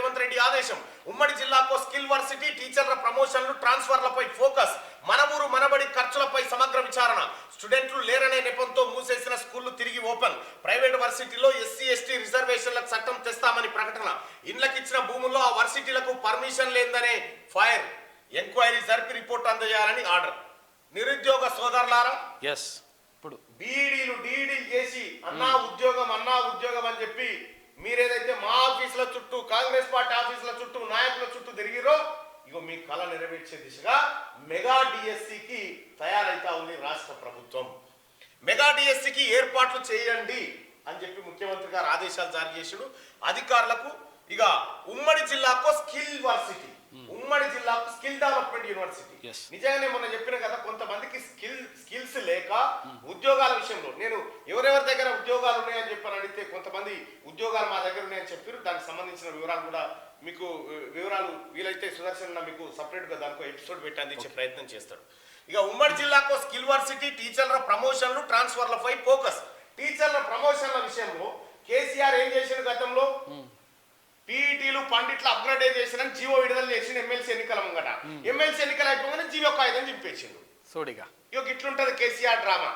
రేవంత్ రెడ్డి ఆదేశం. ఉమ్మడి జిల్లాకు స్కిల్ వర్సిటీ, టీచర్ల ప్రమోషన్లు, ట్రాన్స్ఫర్లపై ఫోకస్. మన ఊరు మనబడి ఖర్చులపై సమగ్ర విచారణ. స్టూడెంట్లు లేరనే నెపంతో మూసేసిన స్కూళ్లు తిరిగి ఓపెన్. ప్రైవేట్ వర్సిటీలో ఎస్సీ ఎస్టీ రిజర్వేషన్లకు చట్టం తెస్తామని ప్రకటన. ఇండ్లకిచ్చిన భూముల్లో ఆ వర్సిటీలకు పర్మిషన్ లేదనే ఫైర్. ఎంక్వైరీ జరిపి రిపోర్ట్ అందజేయాలని ఆర్డర్. నిరుద్యోగ సోదరులారా, ఇప్పుడు డీడీలు చేసి అన్నా ఉద్యోగం అని చెప్పి మీరేదైతే మా ఆఫీసుల చుట్టూ, కాంగ్రెస్ పార్టీ ఆఫీసుల చుట్టూ, నాయకుల చుట్టూ తిరిగిరో, ఇగో మీ కళ నెరవేర్చే దిశగా మెగా డిఎస్సికి తయారైతా ఉంది రాష్ట్ర ప్రభుత్వం. మెగా డిఎస్సికి ఏర్పాట్లు చేయండి అని చెప్పి ముఖ్యమంత్రి గారు ఆదేశాలు జారీ చేసాడు అధికారులకు. ఇక ఉమ్మడి జిల్లాకు స్కిల్ వర్సిటీ, ఉమ్మడి జిల్లాకు స్కిల్ డెవలప్మెంట్ యూనివర్సిటీ. నిజంగానే మొన్న చెప్పిన కదా, కొంతమందికి స్కిల్స్ లేక ఉద్యోగాల విషయంలో, నేను ఎవరెవరి దగ్గర ఉద్యోగాలు ఉన్నాయని చెప్పని అడిగితే కొంతమంది ఉద్యోగాలు మా దగ్గర ఉన్నాయని చెప్పారు. దానికి సంబంధించిన వివరాలు కూడా మీకు వీలైతే సుదర్శన్ మీకు సపరేట్ గా దానికో ఎపిసోడ్ పెట్టి అందించే ప్రయత్నం చేస్తాడు. ఇక ఉమ్మడి జిల్లాకు స్కిల్ వర్సిటీ, టీచర్ల ప్రమోషన్లు, ట్రాన్స్ఫర్లపై ఫోకస్. టీచర్ల ప్రమోషన్ల విషయంలో కేసీఆర్ ఏం చేసిన గతంలో పీఈటీలు పండిట్లు అప్గ్రేడైజేషన్ అని జీవో విడుదల చేసిన ఎమ్మెల్సీ ఎన్నికల ముంగట. ఎమ్మెల్సీ ఎన్నికలు అయిపోగానే జీవో కాగితం చింపేసిండు. సోడిగా ఇక ఇట్లుంటది కేసీఆర్ డ్రామా.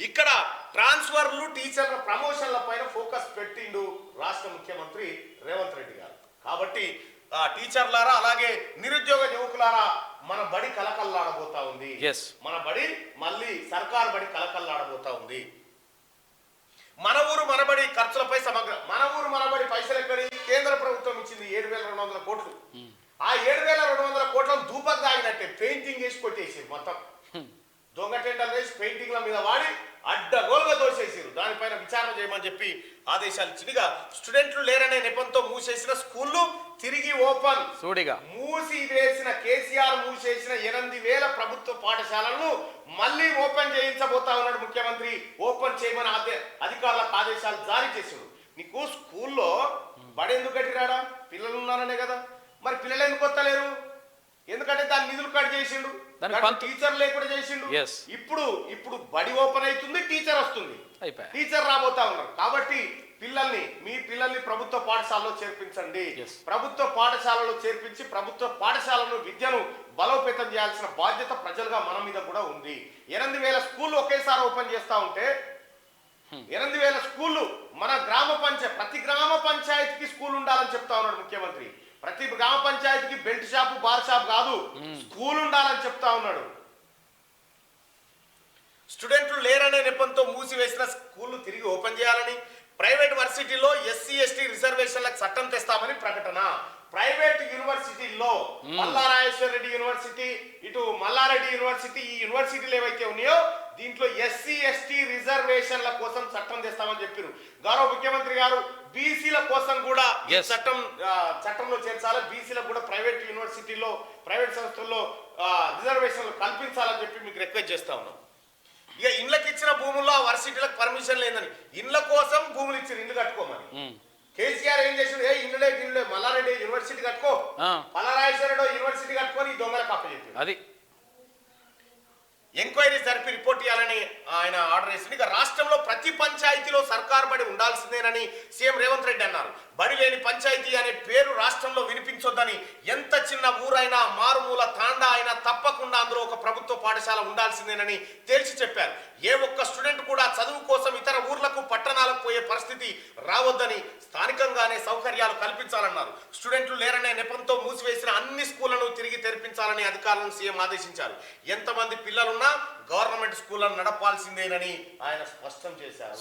ఇక్కడ ట్రాన్స్ఫర్లు, టీచర్ల ప్రమోషన్ల పైన ఫోకస్ పెట్టిండు రాష్ట్ర ముఖ్యమంత్రి రేవంత్ రెడ్డి గారు. కాబట్టి టీచర్లారా, అలాగే నిరుద్యోగ యువకులారా, మన బడి కలకల్లాడబోతా ఉంది. మన బడి మళ్ళీ సర్కార్ బడి కలకల్లాడబోతా ఉంది. మన ఊరు మనబడి ఖర్చులపై సమగ్ర. మన ఊరు మనబడి పైసలు ఎక్కడి? కేంద్ర ప్రభుత్వం ఇచ్చింది 7,200 కోట్లు. ఆ 7,200 కోట్లను ధూపం తాగినట్టే పెయింటింగ్ వేసి కొట్టేసారు. మొత్తం దొంగ టెండర్ వేసి పెయింటింగ్ల మీద వాడి అడ్డగోలుగా దోసేసారు. దానిపైన విచారణ చేయమని చెప్పి ఆదేశాలు ఇచ్చిందిగా. స్టూడెంట్లు లేరనే నెపంతో మూసేసిన స్కూళ్లు తిరిగి ఓపెన్. మూసివేసిన కేసీఆర్ మూసేసిన 8,000 ప్రభుత్వ పాఠశాలలను మళ్ళీ ఓపెన్ చేయించబోతా ఉన్నాడు ముఖ్యమంత్రి. ఓపెన్ చేయమని అధికారులకు ఆదేశాలు జారీ చేశాడు. నీకు స్కూల్లో బడి ఎందుకు కట్టిరాడా? పిల్లలు ఉన్నారనే కదా. మరి పిల్లలు ఎందుకు వస్తలేరు? ఎందుకంటే దాని నిధులు కట్ చేసిండు, టీచర్ లేకుండా చేసిండు. ఇప్పుడు బడి ఓపెన్ అవుతుంది, టీచర్ వస్తుంది, టీచర్ రాబోతా ఉన్నారు. కాబట్టి మీ పిల్లల్ని ప్రభుత్వ పాఠశాలలో చేర్పించండి. ప్రభుత్వ పాఠశాలలో చేర్పించి ప్రభుత్వ పాఠశాలను విద్యను బలోపేతం చేయాల్సిన బాధ్యత ప్రజలుగా మన మీద కూడా ఉంది. 8,000 స్కూళ్ళు ఒకేసారి ఓపెన్ చేస్తా ఉంటే 8,000 స్కూళ్ళు మన ప్రతి గ్రామ పంచాయతీకి స్కూల్ ఉండాలని చెప్తా ఉన్నాడు ముఖ్యమంత్రి. ప్రతి గ్రామ పంచాయతీకి బెల్ట్ షాపు, బార్ షాప్ కాదు, స్కూల్ ఉండాలని చెప్తా ఉన్నాడు. స్టూడెంట్లు లేరనే నెపంతో మూసివేసిన స్కూళ్లు తిరిగి ఓపెన్ చేయాలని, ప్రైవేట్ వర్సిటీలో ఎస్సీ ఎస్టీ రిజర్వేషన్లకు చట్టం తెస్తామని ప్రకటన. ప్రైవేట్ యూనివర్సిటీల్లో మల్లారాజేశ్వర రెడ్డి యూనివర్సిటీ, ఇటు మల్లారెడ్డి యూనివర్సిటీ, ఈ యూనివర్సిటీలు ఏవైతే ఉన్నాయో దీంట్లో ఎస్సీ ఎస్టీ రిజర్వేషన్ల కోసం చట్టం తెస్తామని చెప్పారు. గౌరవ ముఖ్యమంత్రి గారు బీసీల కోసం కూడా చట్టంలో చేర్చాలి. బీసీలకు కూడా ప్రైవేట్ యూనివర్సిటీలో, ప్రైవేట్ సంస్థల్లో రిజర్వేషన్లు కల్పించాలని చెప్పి మీకు రిక్వెస్ట్ చేస్తా ఉన్నాం. ఇక ఇండ్లకి ఇచ్చిన భూముల్లో వర్సిటీలకు పర్మిషన్ లేదని, ఇండ్ల కోసం భూములు ఇచ్చారు, ఇండ్లు కట్టుకోమని. కేసీఆర్ ఏం చేసిండు? ఇండ్లే మల్లారెడ్డి యూనివర్సిటీ కట్టుకో, మల్లారాజేశ్వర యూనివర్సిటీ కట్టుకొని ఈ దొంగలకు అప్పచెప్పారు. అది ఎంక్వైరీ జరిపి రిపోర్ట్ ఇవ్వాలని ఆయన ఆర్డర్ చేసింది. ఇక రాష్ట్రంలో ప్రతి పంచాయతీలో సర్కార్ బడి ఉండాల్సిందేనని సీఎం రేవంత్ రెడ్డి అన్నారు. బడి లేని పంచాయతీ అనే పేరు రాష్ట్రంలో వినిపించొద్దని, ఎంత చిన్న ఊరైనా, మారుమూల తాండా అయినా తప్పకుండా అందులో ఒక ప్రభుత్వ పాఠశాల ఉండాల్సిందేనని తేల్చి చెప్పారు. ఏ ఒక్క స్టూడెంట్ కూడా చదువు కోసం ఇతర ఊర్లకు, పట్టణాలకు పోయే పరిస్థితి రావద్దని, స్థానికంగానే సౌకర్యాలు కల్పించాలన్నారు. స్టూడెంట్లు లేరనే నెపంతో మూసివేసిన అన్ని స్కూళ్లను తిరిగి తెరిపించాలని అధికారులను సీఎం ఆదేశించారు. ఎంతమంది పిల్లలున్నా గవర్నమెంట్ స్కూళ్లను నడపాల్సిందేనని ఆయన స్పష్టం చేశారు.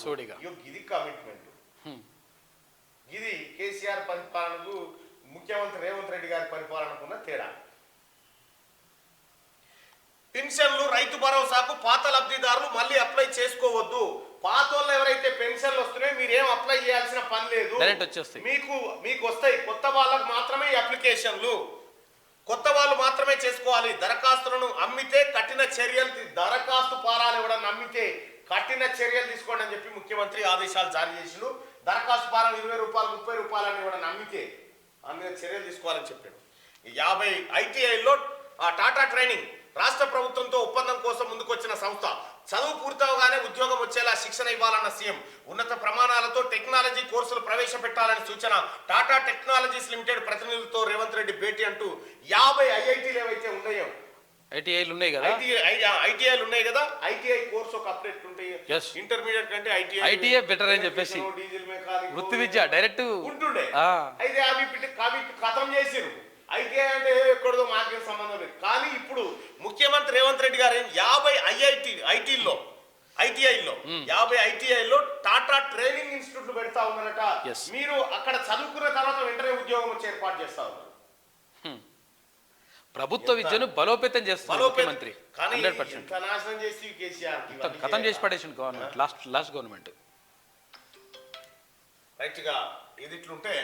ఇది కమిట్మెంట్. ఇది కేసీఆర్ పరిపాలనకు ముఖ్యమంత్రి రేవంత్ రెడ్డి గారి పరిపాలనకున్న తేడా. పెన్షన్లు, రైతు భరోసాకు పాత లబ్ధిదారులు మళ్ళీ అప్లై చేసుకోవద్దు. పాత వాళ్ళు ఎవరైతే పెన్షన్లు వస్తున్నాయో మీరేం అప్లై చేయాల్సిన పని లేదు, మీకు వస్తాయి. కొత్త వాళ్ళకు మాత్రమే అప్లికేషన్లు, కొత్త వాళ్ళు మాత్రమే చేసుకోవాలి. దరఖాస్తులను అమ్మితే కఠిన చర్యలు, దరఖాస్తు పారాలు ఇవ్వడానికి అమ్మితే కఠిన చర్యలు తీసుకోండి అని చెప్పి ముఖ్యమంత్రి ఆదేశాలు జారీ చేసిండు. దరఖాస్తు పారం 20 రూపాయలు, 30 రూపాయలు అని ఇవ్వడానికి అమ్మితే అందులో చర్యలు తీసుకోవాలని చెప్పాడు. 50 ఐటీఐలో టాటా ట్రైనింగ్ రాష్ట్ర ప్రభుత్వంతో ఒప్పందం కోసం ముందుకొచ్చిన సంస్థ చదువు పూర్తవగానే ఉద్యోగం వచ్చేలా శిక్షణ ఇవ్వాలన్న సీఎం. ఉన్నత ప్రమాణాలతో టెక్నాలజీ కోర్సులు ప్రవేశపెట్టాలని సూచన. టాటా టెక్నాలజీస్ లిమిటెడ్ ప్రతినిధులతో రేవంత్ రెడ్డి భేటీ అంటూ 50 ఐఐటీలు ఏవైతే ఉన్నాయో, ఐటీఐలు ఉన్నాయి కదా, ఐటీఐలు ఉన్నాయి కదా, ఐటీఐ కోర్స్ ఒక అప్డేట్ ఉంటాయి. ఇంటర్మీడియట్ కంటే ఐటీఐ బెటర్ అని చెప్పేసి డీజిల్ మెకానిక్ వృత్తి విద్య డైరెక్ట్ ఉంటుండే. అయితే అవి ఖతం చేసిరు. ఐటీఐ అంటే ఎక్కడదో మాకేం సంబంధం లేదు. కానీ ఇప్పుడు ముఖ్యమంత్రి రేవంత్ రెడ్డి గారు 50 ఐటీఐలో 50 ఐటీఐలో టాటా ట్రైనింగ్ ఇన్స్టిట్యూట్లు పెడతా ఉన్నారట. మీరు అక్కడ చదువుకున్న తర్వాత వెంటనే ఉద్యోగం వచ్చి ఏర్పాటు చేస్తా ఉన్నారు. ప్రభుత్వ విద్యను బలోపేతం చేస్తారు ముఖ్యమంత్రి. 100% నాశనం చేసి కేసీఆర్ ఖతం చేసి పడేసింది గవర్నమెంట్, లాస్ట్ గవర్నమెంట్. రైట్ గా ఇది ఇట్లుంటే